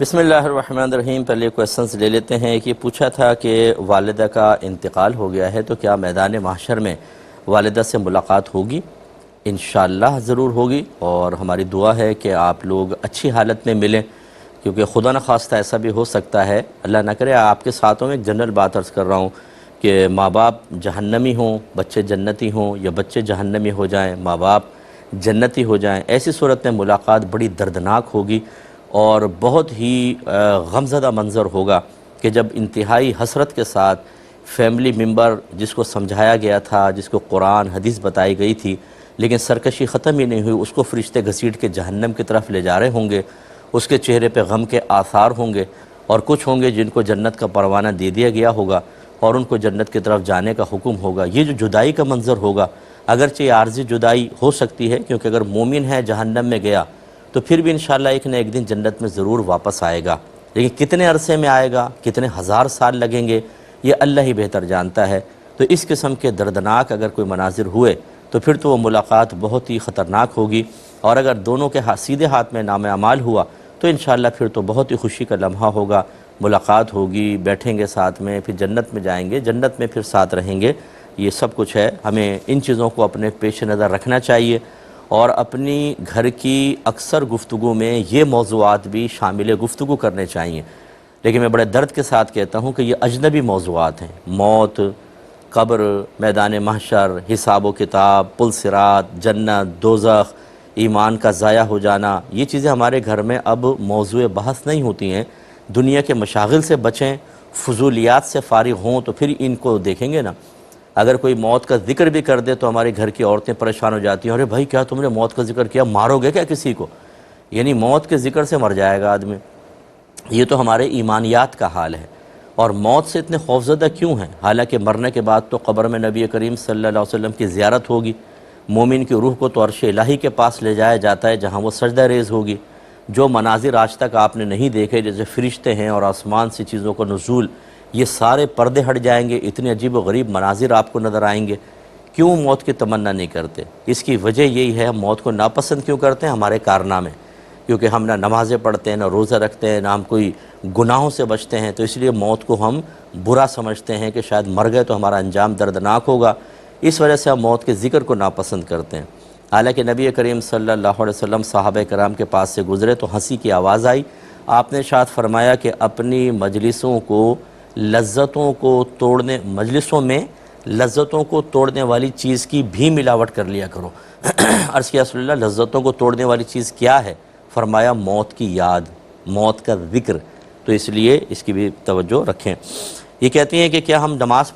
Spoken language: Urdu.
بسم اللہ الرحمن الرحیم۔ پہلے کویسچنز لے لیتے ہیں کہ پوچھا تھا کہ والدہ کا انتقال ہو گیا ہے تو کیا میدان محشر میں والدہ سے ملاقات ہوگی؟ انشاءاللہ ضرور ہوگی، اور ہماری دعا ہے کہ آپ لوگ اچھی حالت میں ملیں، کیونکہ خدا نخواستہ ایسا بھی ہو سکتا ہے، اللہ نہ کرے۔ آپ کے ساتھوں میں ایک جنرل بات عرض کر رہا ہوں کہ ماں باپ جہنمی ہوں، بچے جنتی ہوں، یا بچے جہنمی ہو جائیں، ماں باپ جنتی ہو جائیں، ایسی صورت میں ملاقات بڑی دردناک ہوگی اور بہت ہی غمزدہ منظر ہوگا کہ جب انتہائی حسرت کے ساتھ فیملی ممبر جس کو سمجھایا گیا تھا، جس کو قرآن حدیث بتائی گئی تھی، لیکن سرکشی ختم ہی نہیں ہوئی، اس کو فرشتے گھسیٹ کے جہنم کی طرف لے جا رہے ہوں گے، اس کے چہرے پہ غم کے آثار ہوں گے، اور کچھ ہوں گے جن کو جنت کا پروانہ دے دیا گیا ہوگا اور ان کو جنت کی طرف جانے کا حکم ہوگا۔ یہ جو جدائی کا منظر ہوگا، اگرچہ یہ عارضی جدائی ہو سکتی ہے، کیونکہ اگر مومن ہے جہنم میں گیا تو پھر بھی انشاءاللہ ایک نہ ایک دن جنت میں ضرور واپس آئے گا، لیکن کتنے عرصے میں آئے گا، کتنے ہزار سال لگیں گے، یہ اللہ ہی بہتر جانتا ہے۔ تو اس قسم کے دردناک اگر کوئی مناظر ہوئے تو پھر تو وہ ملاقات بہت ہی خطرناک ہوگی، اور اگر دونوں کے سیدھے ہاتھ میں نام اعمال ہوا تو انشاءاللہ پھر تو بہت ہی خوشی کا لمحہ ہوگا، ملاقات ہوگی، بیٹھیں گے ساتھ میں، پھر جنت میں جائیں گے، جنت میں پھر ساتھ رہیں گے۔ یہ سب کچھ ہے، ہمیں ان چیزوں کو اپنے پیش نظر رکھنا چاہیے، اور اپنی گھر کی اکثر گفتگو میں یہ موضوعات بھی شامل گفتگو کرنے چاہیے۔ لیکن میں بڑے درد کے ساتھ کہتا ہوں کہ یہ اجنبی موضوعات ہیں، موت، قبر، میدان محشر، حساب و کتاب، پل صراط، جنت، دوزخ، ایمان کا ضائع ہو جانا، یہ چیزیں ہمارے گھر میں اب موضوع بحث نہیں ہوتی ہیں۔ دنیا کے مشاغل سے بچیں، فضولیات سے فارغ ہوں تو پھر ان کو دیکھیں گے نا۔ اگر کوئی موت کا ذکر بھی کر دے تو ہمارے گھر کی عورتیں پریشان ہو جاتی ہیں، ارے بھائی کیا تم نے موت کا ذکر کیا، مارو گے کیا کسی کو؟ یعنی موت کے ذکر سے مر جائے گا آدمی۔ یہ تو ہمارے ایمانیات کا حال ہے، اور موت سے اتنے خوفزدہ کیوں ہیں؟ حالانکہ مرنے کے بعد تو قبر میں نبی کریم صلی اللہ علیہ وسلم کی زیارت ہوگی، مومن کی روح کو تو عرش الہی کے پاس لے جایا جاتا ہے جہاں وہ سجدہ ریز ہوگی۔ جو مناظر آج تک آپ نے نہیں دیکھے، جیسے فرشتے ہیں اور آسمان سے چیزوں کا نزول، یہ سارے پردے ہٹ جائیں گے، اتنے عجیب و غریب مناظر آپ کو نظر آئیں گے۔ کیوں موت کی تمنا نہیں کرتے؟ اس کی وجہ یہی ہے، ہم موت کو ناپسند کیوں کرتے ہیں؟ ہمارے کارنامے، کیونکہ ہم نہ نمازیں پڑھتے ہیں، نہ روزہ رکھتے ہیں، نہ ہم کوئی گناہوں سے بچتے ہیں، تو اس لیے موت کو ہم برا سمجھتے ہیں کہ شاید مر گئے تو ہمارا انجام دردناک ہوگا، اس وجہ سے ہم موت کے ذکر کو ناپسند کرتے ہیں۔ حالانکہ نبی کریم صلی اللہ علیہ وسلم صحابہ کرام کے پاس سے گزرے تو ہنسی کی آواز آئی، آپ نے ارشاد فرمایا کہ اپنی مجلسوں میں لذتوں کو توڑنے والی چیز کی بھی ملاوٹ کر لیا کرو۔ عرض کیا رسول اللہ، لذتوں کو توڑنے والی چیز کیا ہے؟ فرمایا موت کی یاد، موت کا ذکر، تو اس لیے اس کی بھی توجہ رکھیں۔ یہ کہتی ہیں کہ کیا ہم نماز